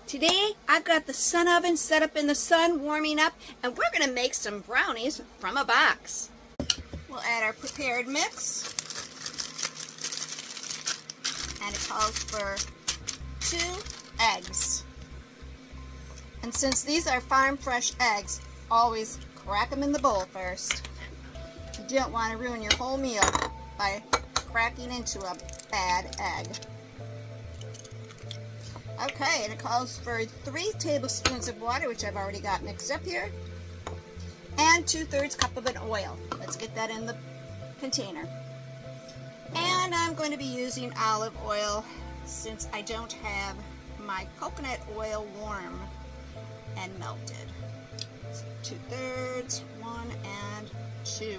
Today I've got the sun oven set up in the sun, warming up, and we're going to make some brownies from a box. We'll add our prepared mix, and it calls for 2 eggs. And since these are farm fresh eggs, always crack them in the bowl first. You don't want to ruin your whole meal by cracking into a bad egg. Okay, and it calls for 3 tablespoons of water, which I've already got mixed up here, and 2/3 cup of an oil. Let's get that in the container. And I'm going to be using olive oil since I don't have my coconut oil warm and melted. So 2/3, 1 and 2.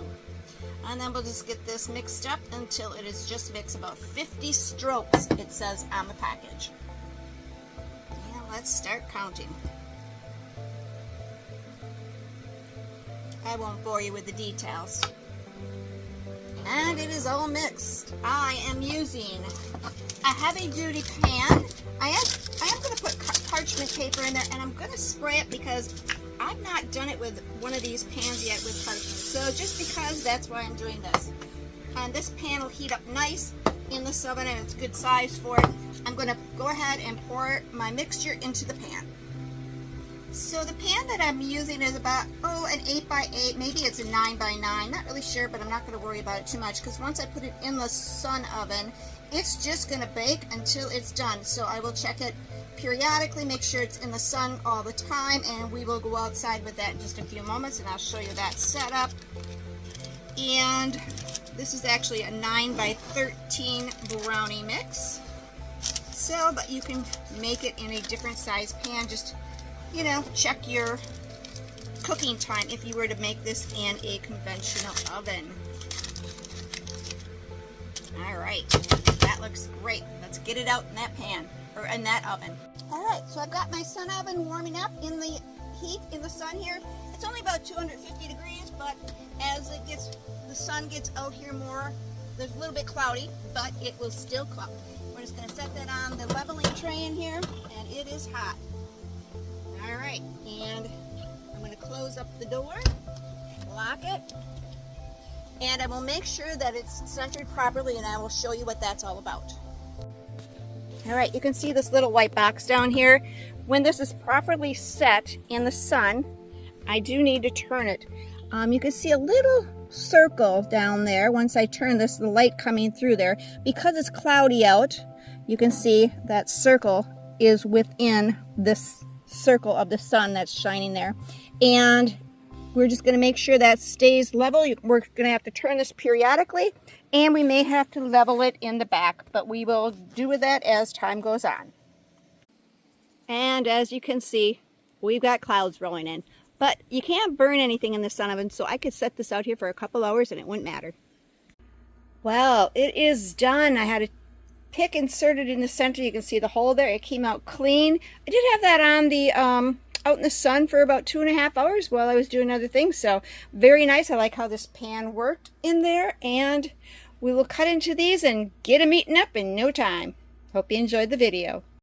And then we'll just get this mixed up until it is just mixed, about 50 strokes, it says on the package. Let's start counting. I won't bore you with the details. And it is all mixed. I am using a heavy duty pan. I am going to put parchment paper in there, and I'm going to spray it because I've not done it with one of these pans yet with parchment. So just because, that's why I'm doing this. And this pan will heat up nice in the oven, and it's a good size for it. I'm going to go ahead and pour my mixture into the pan. So the pan that I'm using is about, an 8x8, maybe it's a 9x9, not really sure, but I'm not going to worry about it too much because once I put it in the sun oven, it's just going to bake until it's done. So I will check it periodically, make sure it's in the sun all the time, and we will go outside with that in just a few moments, and I'll show you that setup. And this is actually a 9x13 brownie mix. So, but you can make it in a different size pan. Just, check your cooking time if you were to make this in a conventional oven. All right, that looks great. Let's get it out in that pan, or in that oven. All right, so I've got my sun oven warming up in the heat in the sun here. It's only about 250 degrees, but as the sun gets out here more, there's a little bit cloudy, but it will still cook. We're just going to set that on the leveling tray in here, and it is hot. All right, and I'm going to close up the door, lock it, and I will make sure that it's centered properly, and I will show you what that's all about. All right, you can see this little white box down here. When this is properly set in the sun, I do need to turn it. You can see a little circle down there. Once I turn this, the light coming through there, because it's cloudy out, you can see that circle is within this circle of the sun that's shining there. And we're just going to make sure that stays level. We're going to have to turn this periodically, and we may have to level it in the back, but we will do with that as time goes on. And as you can see, we've got clouds rolling in. But you can't burn anything in the sun oven, so I could set this out here for a couple hours and it wouldn't matter. Well, it is done. I had a pick inserted in the center. You can see the hole there. It came out clean. I did have that on the out in the sun for about 2.5 hours while I was doing other things. So very nice. I like how this pan worked in there. And we will cut into these and get them eaten up in no time. Hope you enjoyed the video.